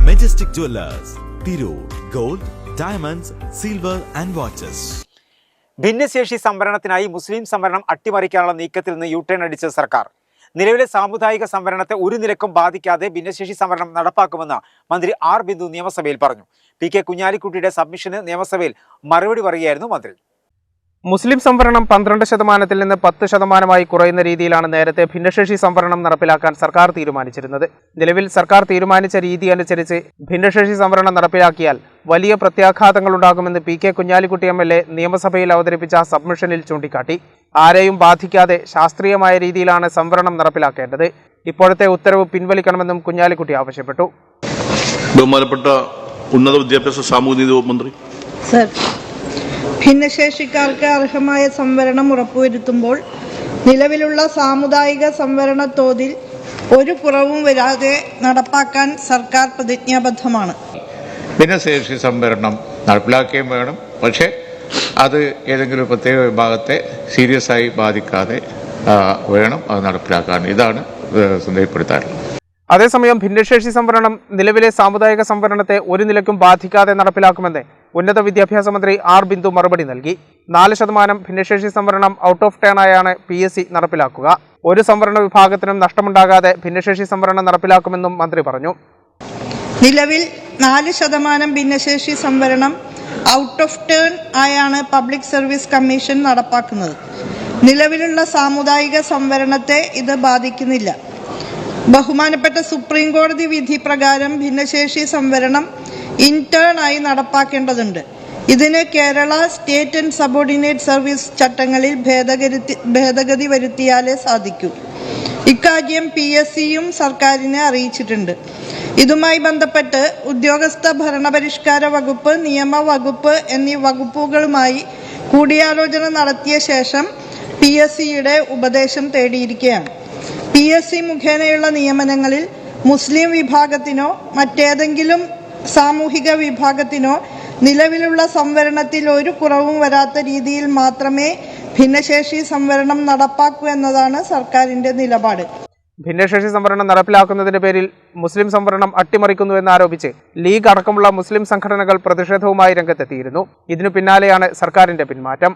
Majestic Jewelers, Tirur, Gold, Diamonds, Silver and Watches. ഭിന്നശേഷി സംവരണത്തിനായി മുസ്ലിം സംവരണം അട്ടിമറിക്കാനുള്ള നീക്കത്തിൽ നിന്ന് യു-ടേൺ അടിച്ച സർക്കാർ നിലവിലെ സാമുദായിക സംവരണത്തെ ഒരു നിലക്കും ബാധിക്കാതെ ഭിന്നശേഷി സംവരണം നടപ്പാക്കുമെന്ന് മന്ത്രി ആർ ബിന്ദു നിയമസഭയിൽ പറഞ്ഞു. പി.കെ. കുഞ്ഞാലിക്കുട്ടിയുടെ സബ്മിഷന് നിയമസഭയിൽ മറുപടി പറയുകയായിരുന്നു മന്ത്രി. മുസ്ലിം സംവരണം 12% നിന്ന് 10% കുറയുന്ന രീതിയിലാണ് നേരത്തെ ഭിന്നശേഷി സംവരണം നടപ്പിലാക്കാൻ സർക്കാർ തീരുമാനിച്ചിരുന്നത്. നിലവിൽ സർക്കാർ തീരുമാനിച്ച രീതി അനുസരിച്ച് ഭിന്നശേഷി സംവരണം നടപ്പിലാക്കിയാൽ വലിയ പ്രത്യാഘാതങ്ങളുണ്ടാകുമെന്ന് പി.കെ. കുഞ്ഞാലിക്കുട്ടി എം.എൽ.എ. നിയമസഭയിൽ അവതരിപ്പിച്ച സബ്മിഷനിൽ ചൂണ്ടിക്കാട്ടി. ആരെയും ബാധിക്കാതെ ശാസ്ത്രീയമായ രീതിയിലാണ് സംവരണം നടപ്പിലാക്കേണ്ടത്. ഇപ്പോഴത്തെ ഉത്തരവ് പിൻവലിക്കണമെന്നും കുഞ്ഞാലിക്കുട്ടി ആവശ്യപ്പെട്ടു. ബഹുമാനപ്പെട്ട ഉന്നത വിദ്യാഭ്യാസ സാമൂഹിക വകുപ്പ് മന്ത്രി സർ, ഭിന്നശേഷിക്കാർക്ക് അർഹമായ സംവരണം ഉറപ്പുവരുത്തുമ്പോൾ നിലവിലുള്ള സാമുദായിക സംവരണ തോതിൽ ഒരു കുറവും വരാതെ നടപ്പാക്കാൻ സർക്കാർ പ്രതിജ്ഞാബദ്ധമാണ്. ഭിന്നശേഷി സംവരണം നടപ്പിലാക്കുകയും വേണം. പക്ഷേ അത് ഏതെങ്കിലും പ്രത്യേക വിഭാഗത്തെ സീരിയസ് ആയി ബാധിക്കാതെ വേണം അത് നടപ്പിലാക്കാൻ. ഇതാണ് ശ്രദ്ധയിൽപ്പെടുത്താറുള്ളത്. അതേസമയം ഭിന്നശേഷി സംവരണം നിലവിലെ സാമുദായിക സംവരണത്തെ ഒരു നിലയ്ക്കും ബാധിക്കാതെ നടപ്പിലാക്കുമെന്ന് ഉന്നത വിദ്യാഭ്യാസ മന്ത്രി ആർ ബിന്ദു മറുപടി നൽകി. 4% ഭിന്നശേഷി സംവരണം ഔട്ട് ഓഫ് ടേൺ ആയാണ് PSC നടപ്പിലാക്കുക. ഒരു സംവരണ വിഭാഗത്തിനും നഷ്ടമുണ്ടാകാതെ ഭിന്നശേഷി സംവരണം നടപ്പിലാക്കുമെന്നും മന്ത്രി പറഞ്ഞു. നിലവിൽ 4% ഭിന്നശേഷി സംവരണം ഔട്ട് ഓഫ് ടേൺ ആയാണ് പബ്ലിക് സർവീസ് കമ്മീഷൻ നടപ്പാക്കുന്നത്. നിലവിലുള്ള സാമുദായിക സംവരണത്തെ ഇത് ബാധിക്കുന്നില്ല. ബഹുമാനപ്പെട്ട സുപ്രീം കോടതി വിധി പ്രകാരം ഭിന്നശേഷി സംവരണം ഇന്റേൺ ആയി നടപ്പാക്കേണ്ടതുണ്ട്. ഇതിന് Kerala state and subordinate service ചട്ടങ്ങളിൽ ഭേദഗതി വരുത്തിയാലേ സാധിക്കൂ. ഇക്കാര്യം PSCയും സർക്കാരിനെ അറിയിച്ചിട്ടുണ്ട്. ഇതുമായി ബന്ധപ്പെട്ട് ഉദ്യോഗസ്ഥ ഭരണപരിഷ്കാര വകുപ്പ്, നിയമ വകുപ്പ് എന്നീ വകുപ്പുകളുമായി കൂടിയാലോചന നടത്തിയ ശേഷം PSCയുടെ ഉപദേശം തേടിയിരിക്കുകയാണ്. PSC മുഖേനയുള്ള നിയമനങ്ങളിൽ മുസ്ലിം വിഭാഗത്തിനോ മറ്റേതെങ്കിലും സാമൂഹിക വിഭാഗത്തിനോ നിലവിലുള്ള സംവരണത്തിൽ ഒരു കുറവും വരാത്ത രീതിയിൽ മാത്രമേ ഭിന്നശേഷി സംവരണം നടപ്പാക്കൂ എന്നതാണ് സർക്കാരിന്റെ നിലപാട്. ഭിന്നശേഷി സംവരണം നടപ്പിലാക്കുന്നതിന്റെ പേരിൽ മുസ്ലിം സംവരണം അട്ടിമറിക്കുന്നുവെന്നാരോപിച്ച് ലീഗ് അടക്കമുള്ള മുസ്ലിം സംഘടനകൾ പ്രതിഷേധവുമായി രംഗത്തെത്തിയിരുന്നു. ഇതിനു പിന്നാലെയാണ് സർക്കാരിന്റെ പിന്മാറ്റം.